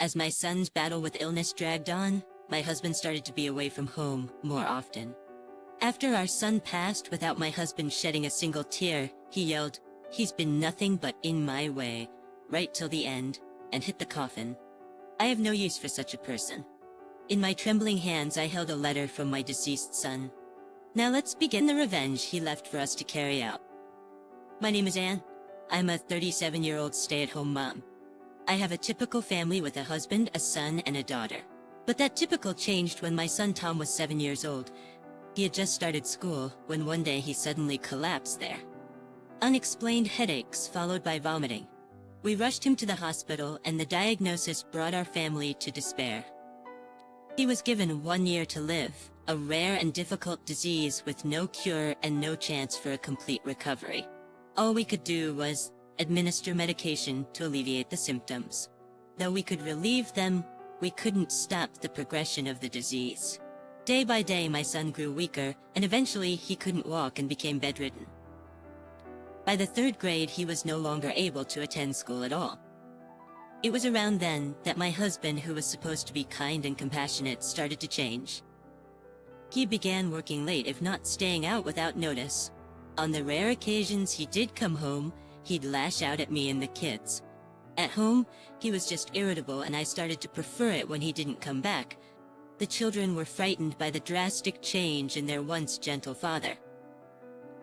As my son's battle with illness dragged on, my husband started to be away from home more often. After our son passed without my husband shedding a single tear, he yelled, "He's been nothing but in my way, right till the end," and hit the coffin. I have no use for such a person. In my trembling hands I held a letter from my deceased son. Now let's begin the revenge he left for us to carry out. My name is Anne. I'm a 37-year-old stay-at-home mom. I have a typical family with a husband, a son, and a daughter. But that typical changed when my son Tom was 7 years old. He had just started school when one day he suddenly collapsed there. Unexplained headaches followed by vomiting. We rushed him to the hospital and the diagnosis brought our family to despair. He was given 1 year to live, a rare and difficult disease with no cure and no chance for a complete recovery. All we could do was administer medication to alleviate the symptoms. Though we could relieve them, we couldn't stop the progression of the disease. Day by day my son grew weaker, and eventually he couldn't walk and became bedridden. By the 3rd grade he was no longer able to attend school at all. It was around then that my husband, who was supposed to be kind and compassionate, started to change. He began working late, if not staying out without notice. On the rare occasions he did come home, he'd lash out at me and the kids. At home, he was just irritable, and I started to prefer it when he didn't come back. The children were frightened by the drastic change in their once gentle father.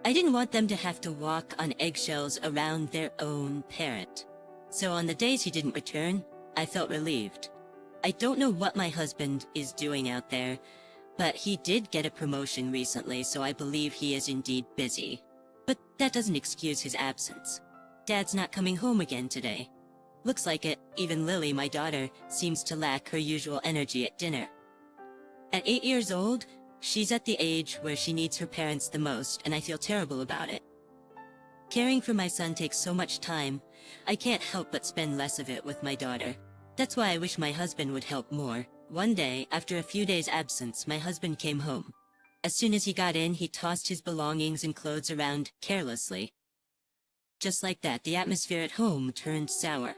I didn't want them to have to walk on eggshells around their own parent. So on the days he didn't return, I felt relieved. I don't know what my husband is doing out there, but he did get a promotion recently, so I believe he is indeed busy. But that doesn't excuse his absence. Dad's not coming home again today. Looks like it. Even Lily, my daughter, seems to lack her usual energy at dinner. At 8 years old, she's at the age where she needs her parents the most, and I feel terrible about it. Caring for my son takes so much time, I can't help but spend less of it with my daughter. That's why I wish my husband would help more. One day, after a few days' absence, my husband came home. As soon as he got in, he tossed his belongings and clothes around carelessly. Just like that, the atmosphere at home turned sour.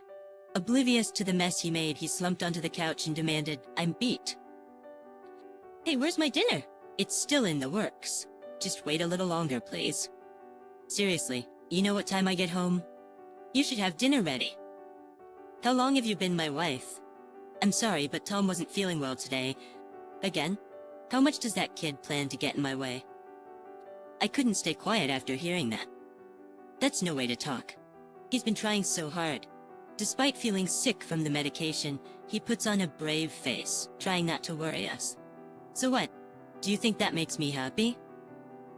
Oblivious to the mess he made, he slumped onto the couch and demanded, "I'm beat." "Hey, where's my dinner?" "It's still in the works. Just wait a little longer, please." "Seriously, you know what time I get home? You should have dinner ready." "How long have you been my wife?" "I'm sorry, but Tom wasn't feeling well today." "Again? How much does that kid plan to get in my way?" I couldn't stay quiet after hearing that. That's no way to talk. He's been trying so hard. Despite feeling sick from the medication, he puts on a brave face, trying not to worry us. So what? Do you think that makes me happy?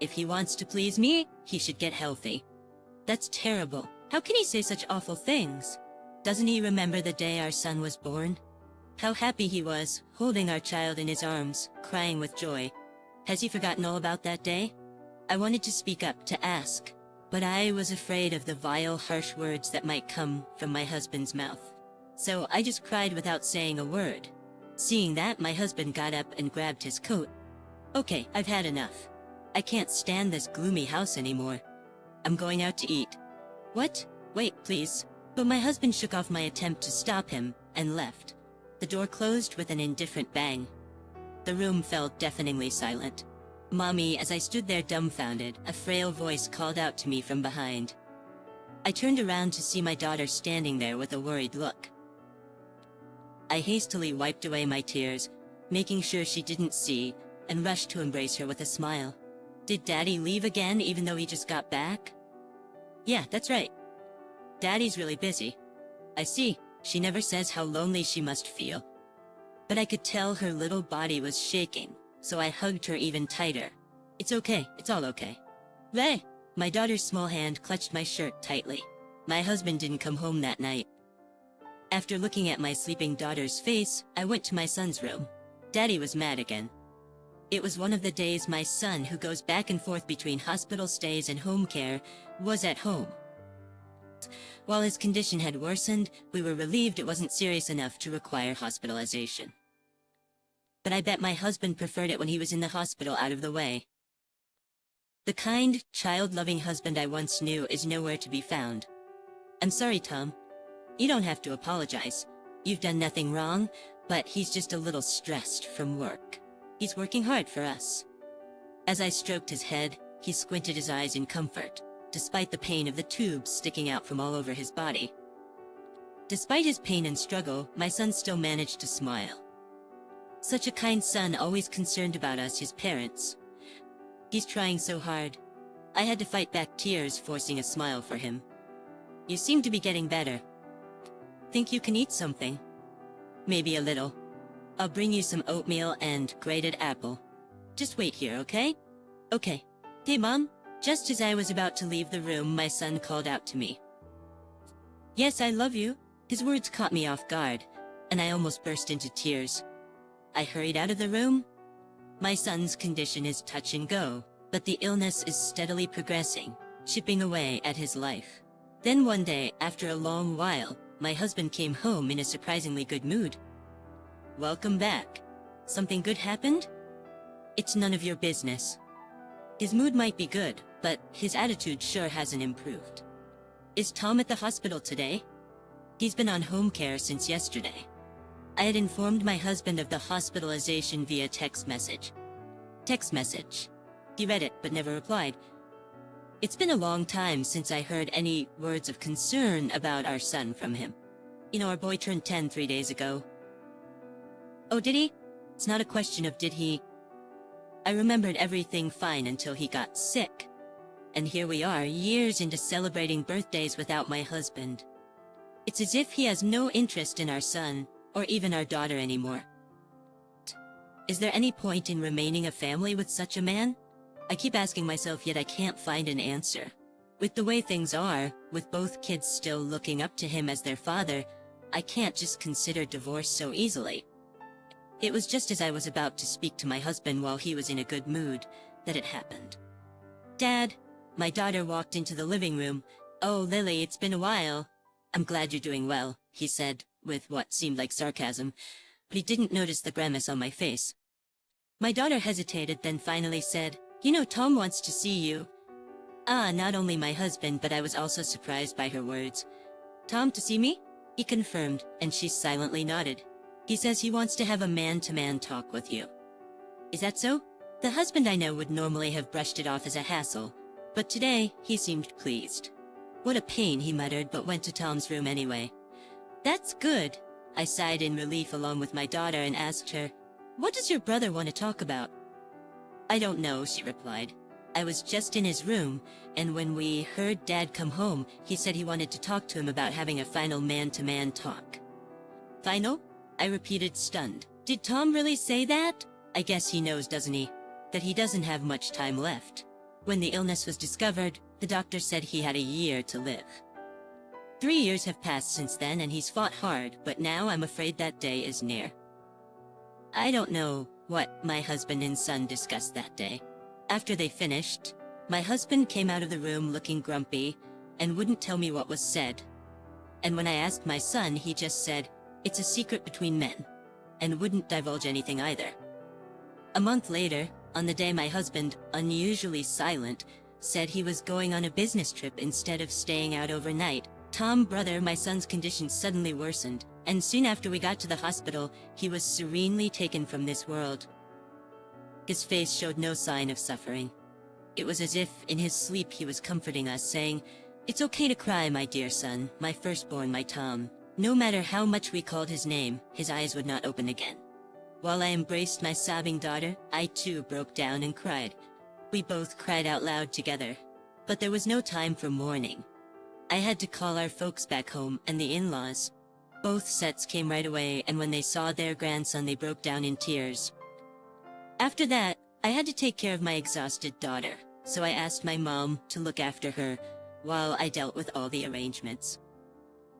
If he wants to please me, he should get healthy. That's terrible. How can he say such awful things? Doesn't he remember the day our son was born? How happy he was, holding our child in his arms, crying with joy. Has he forgotten all about that day? I wanted to speak up, to ask, but I was afraid of the vile, harsh words that might come from my husband's mouth. So I just cried without saying a word. Seeing that, my husband got up and grabbed his coat. "Okay, I've had enough. I can't stand this gloomy house anymore. I'm going out to eat." "What? Wait, please." But my husband shook off my attempt to stop him and left. The door closed with an indifferent bang. The room fell deafeningly silent. "Mommy," as I stood there dumbfounded, a frail voice called out to me from behind. I turned around to see my daughter standing there with a worried look. I hastily wiped away my tears, making sure she didn't see, and rushed to embrace her with a smile. "Did Daddy leave again even though he just got back?" "Yeah, that's right. Daddy's really busy." "I see. She never says how lonely she must feel." But I could tell her little body was shaking, so I hugged her even tighter. "It's okay. It's all okay." "Ray!" My daughter's small hand clutched my shirt tightly. My husband didn't come home that night. After looking at my sleeping daughter's face, I went to my son's room. Daddy was mad again. It was one of the days my son, who goes back and forth between hospital stays and home care, was at home. While his condition had worsened, we were relieved it wasn't serious enough to require hospitalization. But I bet my husband preferred it when he was in the hospital out of the way. The kind, child-loving husband I once knew is nowhere to be found. "I'm sorry, Tom. You don't have to apologize. You've done nothing wrong, but he's just a little stressed from work. He's working hard for us." As I stroked his head, he squinted his eyes in comfort, despite the pain of the tubes sticking out from all over his body. Despite his pain and struggle, my son still managed to smile. Such a kind son, always concerned about us, his parents. He's trying so hard. I had to fight back tears, forcing a smile for him. "You seem to be getting better. Think you can eat something?" "Maybe a little. I'll bring you some oatmeal and grated apple. Just wait here, okay?" "Okay." "Hey, Mom." Just as I was about to leave the room, my son called out to me. "Yes, I love you." His words caught me off guard, and I almost burst into tears. I hurried out of the room. My son's condition is touch and go, but the illness is steadily progressing, chipping away at his life. Then one day, after a long while, my husband came home in a surprisingly good mood. "Welcome back. Something good happened?" "It's none of your business." His mood might be good, but his attitude sure hasn't improved. "Is Tom at the hospital today?" "He's been on home care since yesterday." I had informed my husband of the hospitalization via text message. Text message. He read it, but never replied. It's been a long time since I heard any words of concern about our son from him. You know, our boy turned 10 3 days ago. "Oh, did he?" "It's not a question of did he. I remembered everything fine until he got sick. And here we are, years into celebrating birthdays without my husband. It's as if he has no interest in our son, or even our daughter anymore. Is there any point in remaining a family with such a man? I keep asking myself, yet I can't find an answer. With the way things are, with both kids still looking up to him as their father, I can't just consider divorce so easily." It was just as I was about to speak to my husband while he was in a good mood that it happened. "Dad," my daughter walked into the living room. "Oh, Lily, it's been a while." "I'm glad you're doing well," he said, with what seemed like sarcasm, but he didn't notice the grimace on my face. My daughter hesitated, then finally said, "You know, Tom wants to see you." Not only my husband, but I was also surprised by her words. "Tom to see me?" He confirmed, and she silently nodded. "He says he wants to have a man-to-man talk with you." "Is that so?" The husband I know would normally have brushed it off as a hassle, but today he seemed pleased. "What a pain," he muttered, but went to Tom's room anyway. "That's good." I sighed in relief along with my daughter and asked her, "What does your brother want to talk about?" "I don't know," she replied. "I was just in his room, and when we heard Dad come home, he said he wanted to talk to him about having a final man-to-man talk." "Final?" I repeated, stunned. "Did Tom really say that?" "I guess he knows, doesn't he, that he doesn't have much time left. When the illness was discovered, the doctor said he had a year to live. 3 years have passed since then, and he's fought hard, but now I'm afraid that day is near." I don't know what my husband and son discussed that day. After they finished, my husband came out of the room looking grumpy and wouldn't tell me what was said. And when I asked my son, he just said, "It's a secret between men," and wouldn't divulge anything either. A month later, on the day my husband, unusually silent, said he was going on a business trip instead of staying out overnight, Tom, brother, my son's condition suddenly worsened, and soon after we got to the hospital, he was serenely taken from this world. His face showed no sign of suffering. It was as if in his sleep he was comforting us, saying, "It's okay to cry, my dear son, my firstborn, my Tom." No matter how much we called his name, his eyes would not open again. While I embraced my sobbing daughter, I too broke down and cried. We both cried out loud together. But there was no time for mourning. I had to call our folks back home and the in-laws. Both sets came right away, and when they saw their grandson, they broke down in tears. After that, I had to take care of my exhausted daughter, so I asked my mom to look after her while I dealt with all the arrangements.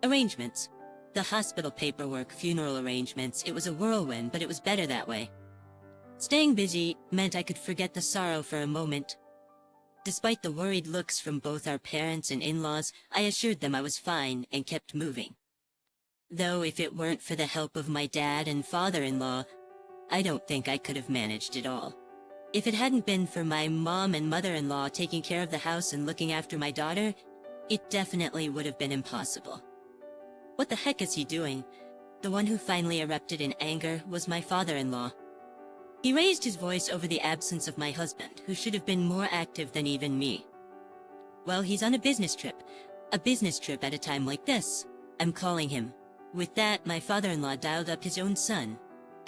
Arrangements. The hospital paperwork, funeral arrangements, it was a whirlwind, but it was better that way. Staying busy meant I could forget the sorrow for a moment. Despite the worried looks from both our parents and in-laws, I assured them I was fine and kept moving. Though if it weren't for the help of my dad and father-in-law, I don't think I could have managed it all. If it hadn't been for my mom and mother-in-law taking care of the house and looking after my daughter, it definitely would have been impossible. What the heck is he doing? The one who finally erupted in anger was my father-in-law. He raised his voice over the absence of my husband, who should have been more active than even me. Well, he's on a business trip at a time like this. I'm calling him. With that, my father-in-law dialed up his own son.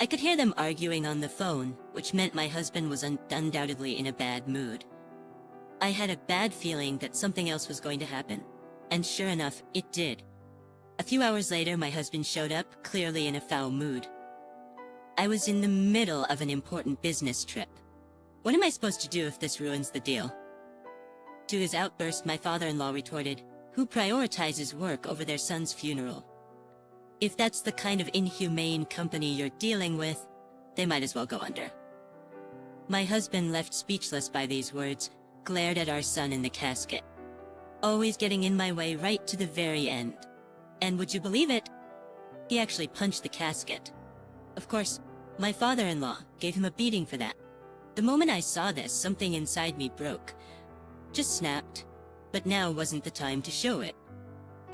I could hear them arguing on the phone, which meant my husband was undoubtedly in a bad mood. I had a bad feeling that something else was going to happen, and sure enough, it did. A few hours later, my husband showed up, clearly in a foul mood. I was in the middle of an important business trip. What am I supposed to do if this ruins the deal? To his outburst, my father-in-law retorted, "Who prioritizes work over their son's funeral? If that's the kind of inhumane company you're dealing with, they might as well go under." My husband, left speechless by these words, glared at our son in the casket, always getting in my way right to the very end. And would you believe it? He actually punched the casket. Of course, my father-in-law gave him a beating for that. The moment I saw this, something inside me broke. Just snapped. But now wasn't the time to show it.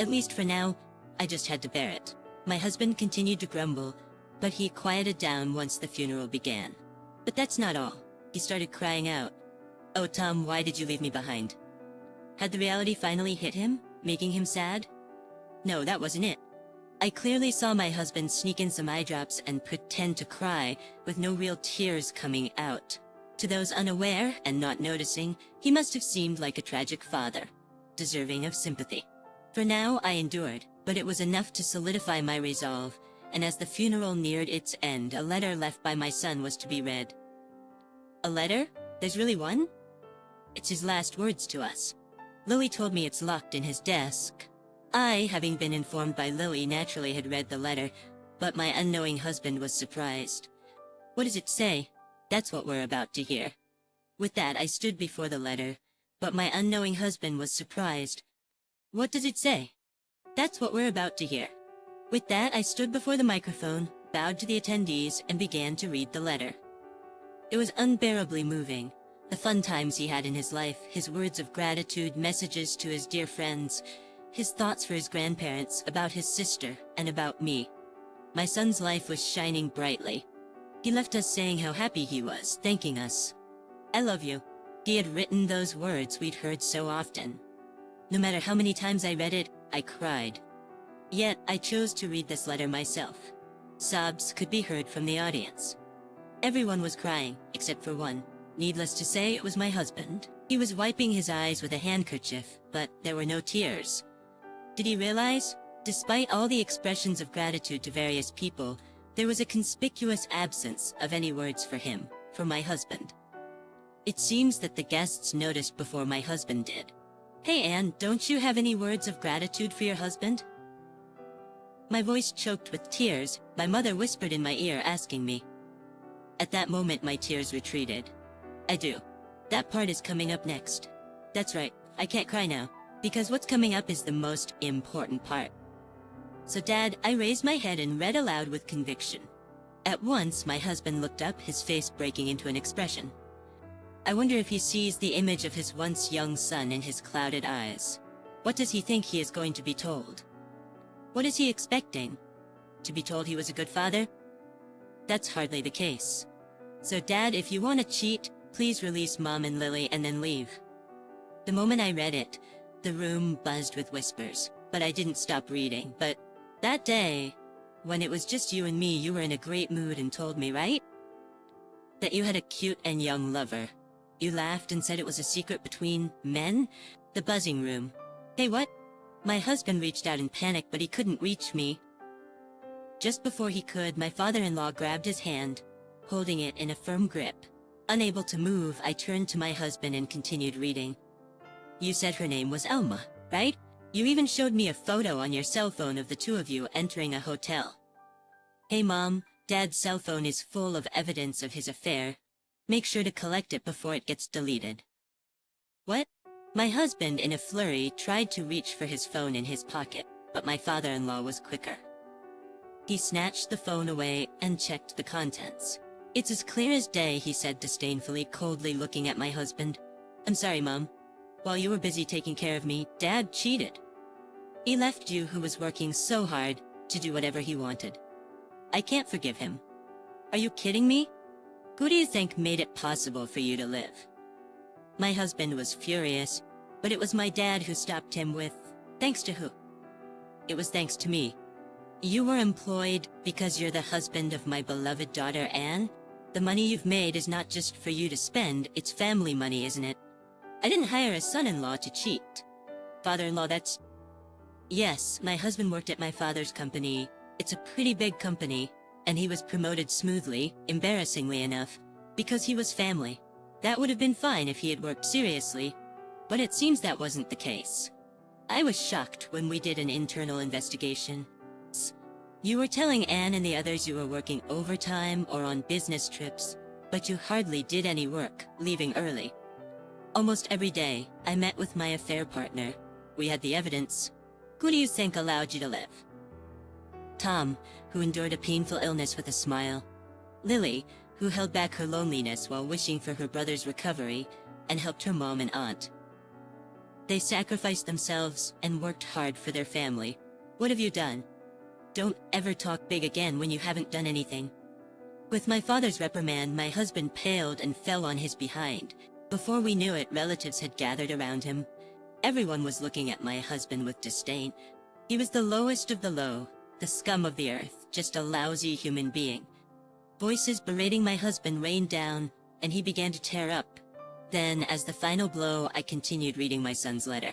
At least for now, I just had to bear it. My husband continued to grumble, but he quieted down once the funeral began. But that's not all. He started crying out, "Oh, Tom, why did you leave me behind?" Had the reality finally hit him, making him sad? No, that wasn't it. I clearly saw my husband sneak in some eye drops and pretend to cry, with no real tears coming out. To those unaware and not noticing, he must have seemed like a tragic father, deserving of sympathy. For now, I endured, but it was enough to solidify my resolve, and as the funeral neared its end, a letter left by my son was to be read. A letter? There's really one? It's his last words to us. Lily told me it's locked in his desk. I, having been informed by Lily, naturally had read the letter, but my unknowing husband was surprised. What does it say? That's what we're about to hear. With that, I stood before the letter, but my unknowing husband was surprised. What does it say? That's what we're about to hear. With that, I stood before the microphone, bowed to the attendees, and began to read the letter. It was unbearably moving. The fun times he had in his life, his words of gratitude, messages to his dear friends, his thoughts for his grandparents, about his sister, and about me. My son's life was shining brightly. He left us saying how happy he was, thanking us. "I love you." He had written those words we'd heard so often. No matter how many times I read it, I cried. Yet, I chose to read this letter myself. Sobs could be heard from the audience. Everyone was crying, except for one. Needless to say, it was my husband. He was wiping his eyes with a handkerchief, but there were no tears. Did he realize? Despite all the expressions of gratitude to various people, there was a conspicuous absence of any words for him, for my husband. It seems that the guests noticed before my husband did. "Hey Anne, don't you have any words of gratitude for your husband?" My voice choked with tears, my mother whispered in my ear asking me. At that moment my tears retreated. "I do. That part is coming up next." That's right, I can't cry now, because what's coming up is the most important part. So Dad, I raised my head and read aloud with conviction. At once, my husband looked up, his face breaking into an expression. I wonder if he sees the image of his once young son in his clouded eyes. What does he think he is going to be told? What is he expecting? To be told he was a good father? That's hardly the case. So Dad, if you want to cheat, please release Mom and Lily and then leave. The moment I read it, the room buzzed with whispers, but I didn't stop reading. But that day, when it was just you and me, you were in a great mood and told me, right? That you had a cute and young lover. You laughed and said it was a secret between men? The buzzing room. Hey, what? My husband reached out in panic, but he couldn't reach me. Just before he could, my father-in-law grabbed his hand, holding it in a firm grip. Unable to move, I turned to my husband and continued reading. You said her name was Elma, right? You even showed me a photo on your cell phone of the two of you entering a hotel. Hey Mom, Dad's cell phone is full of evidence of his affair. Make sure to collect it before it gets deleted. What? My husband, in a flurry, tried to reach for his phone in his pocket, but my father-in-law was quicker. He snatched the phone away and checked the contents. It's as clear as day, he said disdainfully, coldly looking at my husband. I'm sorry, Mom. While you were busy taking care of me, Dad cheated. He left you, who was working so hard, to do whatever he wanted. I can't forgive him. Are you kidding me? Who do you think made it possible for you to live? My husband was furious, but it was my dad who stopped him with, thanks to who? It was thanks to me. You were employed because you're the husband of my beloved daughter Anne? The money you've made is not just for you to spend, it's family money, isn't it? I didn't hire a son-in-law to cheat. Father-in-law, that's... Yes, my husband worked at my father's company. It's a pretty big company, and he was promoted smoothly, embarrassingly enough, because he was family. That would have been fine if he had worked seriously, but it seems that wasn't the case. I was shocked when we did an internal investigation. You were telling Anne and the others you were working overtime or on business trips, but you hardly did any work, leaving early. Almost every day, I met with my affair partner. We had the evidence. Who do you think allowed you to live? Tom, who endured a painful illness with a smile. Lily, who held back her loneliness while wishing for her brother's recovery and helped her mom and aunt. They sacrificed themselves and worked hard for their family. What have you done? Don't ever talk big again when you haven't done anything. With my father's reprimand, my husband paled and fell on his behind. Before we knew it, relatives had gathered around him. Everyone was looking at my husband with disdain. He was the lowest of the low, the scum of the earth, just a lousy human being. Voices berating my husband rained down, and he began to tear up. Then, as the final blow, I continued reading my son's letter.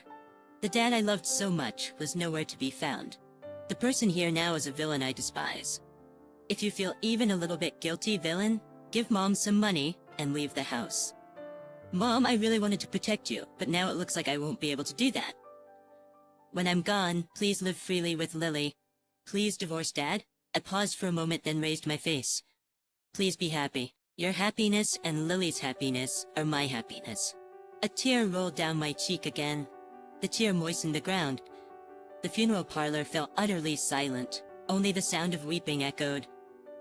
The dad I loved so much was nowhere to be found. The person here now is a villain I despise. If you feel even a little bit guilty, villain, give Mom some money and leave the house. Mom, I really wanted to protect you, but now it looks like I won't be able to do that. When I'm gone, please live freely with Lily. Please divorce Dad. I paused for a moment, then raised my face. Please be happy. Your happiness and Lily's happiness are my happiness. A tear rolled down my cheek again. The tear moistened the ground. The funeral parlor fell utterly silent. Only the sound of weeping echoed.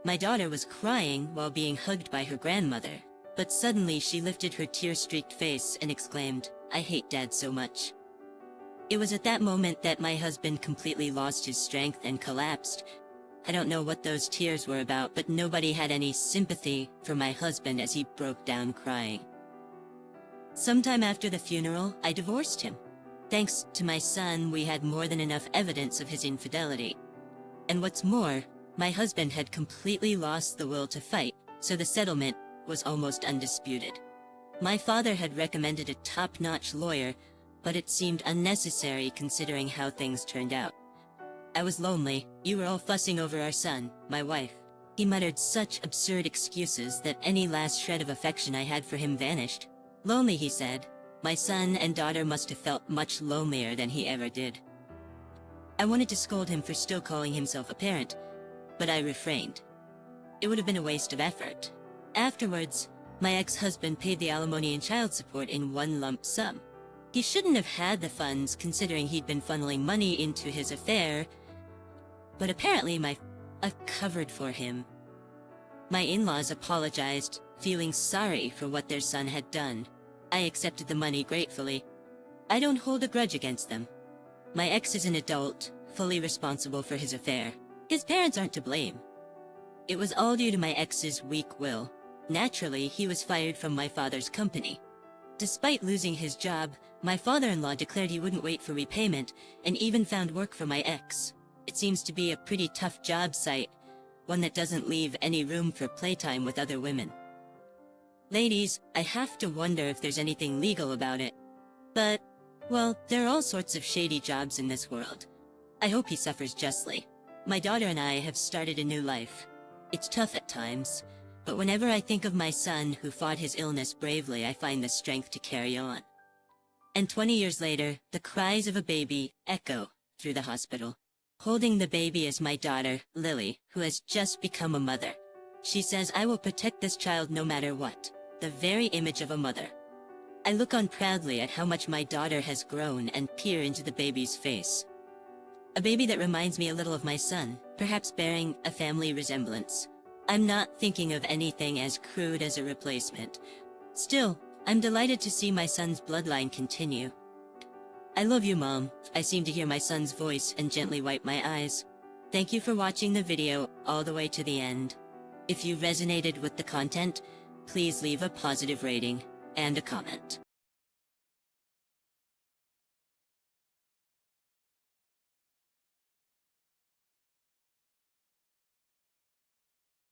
My daughter was crying while being hugged by her grandmother, but suddenly she lifted her tear-streaked face and exclaimed, "I hate Dad so much." It was at that moment that my husband completely lost his strength and collapsed. I don't know what those tears were about, but nobody had any sympathy for my husband as he broke down crying. Sometime after the funeral, I divorced him. Thanks to my son, we had more than enough evidence of his infidelity. And what's more, my husband had completely lost the will to fight, so the settlement was almost undisputed. My father had recommended a top-notch lawyer, but it seemed unnecessary considering how things turned out. I was lonely. You were all fussing over our son, my wife. He muttered such absurd excuses that any last shred of affection I had for him vanished. Lonely, he said. My son and daughter must have felt much lonelier than he ever did. I wanted to scold him for still calling himself a parent, but I refrained. It would have been a waste of effort. Afterwards, my ex-husband paid the alimony and child support in one lump sum. He shouldn't have had the funds considering he'd been funneling money into his affair, but apparently I've covered for him. My in-laws apologized, feeling sorry for what their son had done. I accepted the money gratefully. I don't hold a grudge against them. My ex is an adult, fully responsible for his affair. His parents aren't to blame. It was all due to my ex's weak will. Naturally, he was fired from my father's company. Despite losing his job, my father-in-law declared he wouldn't wait for repayment and even found work for my ex. It seems to be a pretty tough job site, one that doesn't leave any room for playtime with other women. Ladies, I have to wonder if there's anything legal about it. But, well, there are all sorts of shady jobs in this world. I hope he suffers justly. My daughter and I have started a new life. It's tough at times, but whenever I think of my son who fought his illness bravely, I find the strength to carry on. And 20 years later, the cries of a baby echo through the hospital. Holding the baby is my daughter, Lily, who has just become a mother. She says, "I will protect this child no matter what." The very image of a mother. I look on proudly at how much my daughter has grown and peer into the baby's face. A baby that reminds me a little of my son, perhaps bearing a family resemblance. I'm not thinking of anything as crude as a replacement. Still, I'm delighted to see my son's bloodline continue. "I love you, Mom." I seem to hear my son's voice and gently wipe my eyes. Thank you for watching the video all the way to the end. If you resonated with the content, please leave a positive rating and a comment.